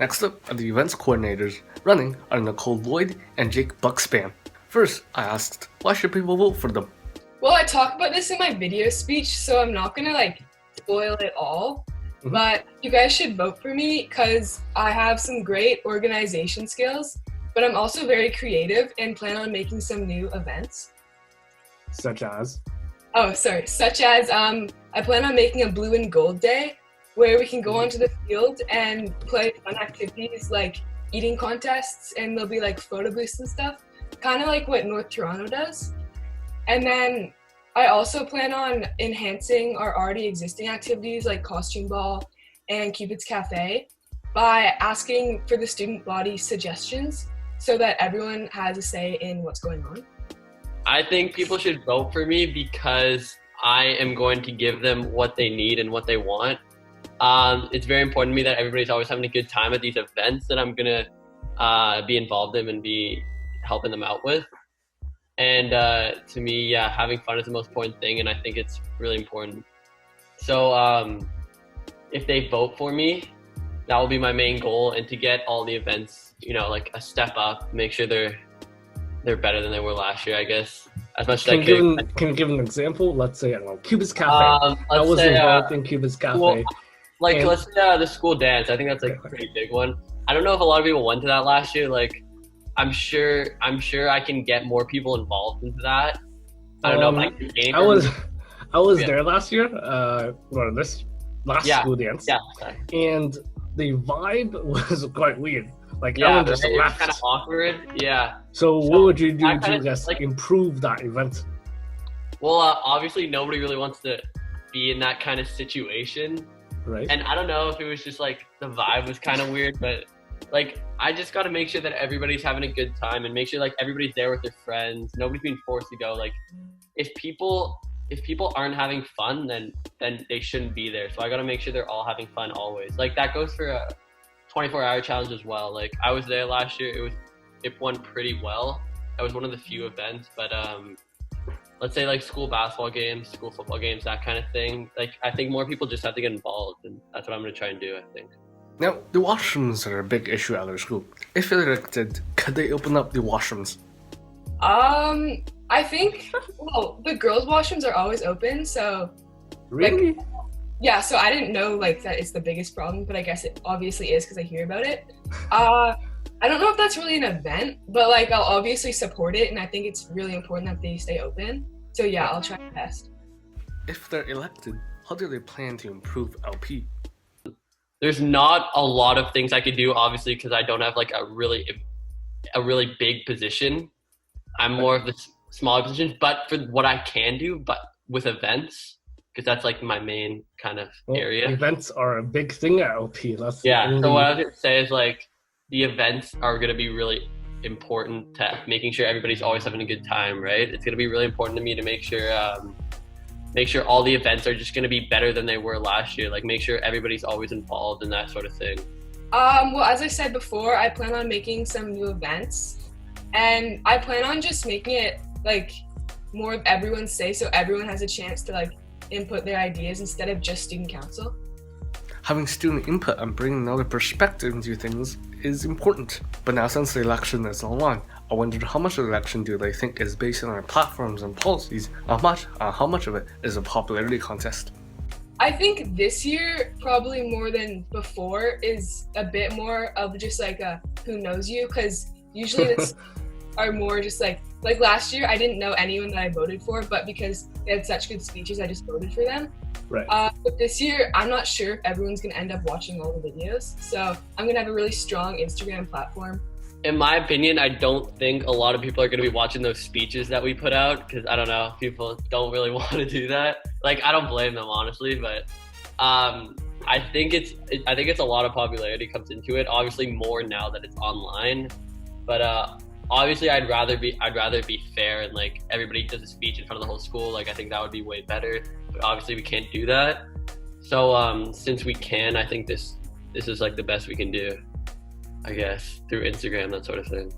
Next up are the events coordinators. Running are Nicole Lloyd and Jake Buckspan. First, I asked, why should people vote for them? Well, I talk about this in my video speech, so I'm not gonna spoil it all. But you guys should vote for me because I have some great organization skills, but I'm also very creative and plan on making some new events. Such as? Such as I plan on making a blue and gold day where we can go onto the field and play fun activities like eating contests, and there'll be photo booths and stuff, kind of like what North Toronto does. And then I also plan on enhancing our already existing activities like Costume Ball and Cupid's Cafe by asking for the student body suggestions so that everyone has a say in what's going on. I think people should vote for me because I am going to give them what they need and what they want. It's very important to me that everybody's always having a good time at these events that I'm going to be involved in and be helping them out with. And to me, having fun is the most important thing, and I think it's really important. So if they vote for me, that will be my main goal, and to get all the events, a step up, make sure they're better than they were last year, I guess. As much as I could. Can you give an example? Let's say, I don't know, Cupid's Cafe. I was involved in Cupid's Cafe. Well, let's say the school dance. I think that's a pretty big one. I don't know if a lot of people went to that last year. I'm sure I can get more people involved into that. I don't know if I can gain. I was there last year, this last school dance. Yeah. And the vibe was quite weird. Everyone just it left. was kind of awkward. Yeah. So what would you do to improve that event? Well, obviously nobody really wants to be in that kind of situation. Right. And I don't know if it was just the vibe was kind of weird, but I just got to make sure that everybody's having a good time and make sure everybody's there with their friends. Nobody's being forced to go. If people aren't having fun, then they shouldn't be there. So I got to make sure they're all having fun always. That goes for a 24-hour challenge as well. I was there last year. It went pretty well. That was one of the few events, but let's say school basketball games, school football games, that kind of thing. I think more people just have to get involved, and that's what I'm going to try and do, I think. Now, the washrooms are a big issue at our school. If elected, could they open up the washrooms? I think, the girls' washrooms are always open, so... Really? Yeah, so I didn't know that it's the biggest problem, but I guess it obviously is because I hear about it. I don't know if that's really an event, but I'll obviously support it, and I think it's really important that they stay open. So yeah, I'll try my best. If they're elected, how do they plan to improve LP? There's not a lot of things I could do, obviously, because I don't have a really big position. I'm more of the smaller positions, but for what I can do, but with events, because that's my main kind of area. Events are a big thing at LP. So what I was going to say is the events are going to be really important to making sure everybody's always having a good time, right? It's going to be really important to me to make sure all the events are just going to be better than they were last year. Make sure everybody's always involved and that sort of thing. Well, as I said before, I plan on making some new events, and I plan on just making it more of everyone's say, so everyone has a chance to input their ideas instead of just student council. Having student input and bringing another perspective into things is important. But now, since the election is online, I wondered how much of the election do they think is based on our platforms and policies, and how much of it is a popularity contest? I think this year, probably more than before, is a bit more of just a who knows you, because usually it's are more just like last year I didn't know anyone that I voted for, but because they had such good speeches, I just voted for them. Right. But this year, I'm not sure if everyone's going to end up watching all the videos, so I'm going to have a really strong Instagram platform. In my opinion, I don't think a lot of people are going to be watching those speeches that we put out, because I don't know, people don't really want to do that. I don't blame them, honestly, but I think it's a lot of popularity comes into it. Obviously, more now that it's online, but obviously, I'd rather be fair and everybody does a speech in front of the whole school. I think that would be way better. But obviously, we can't do that. So since we can, I think this is the best we can do, I guess, through Instagram, that sort of thing.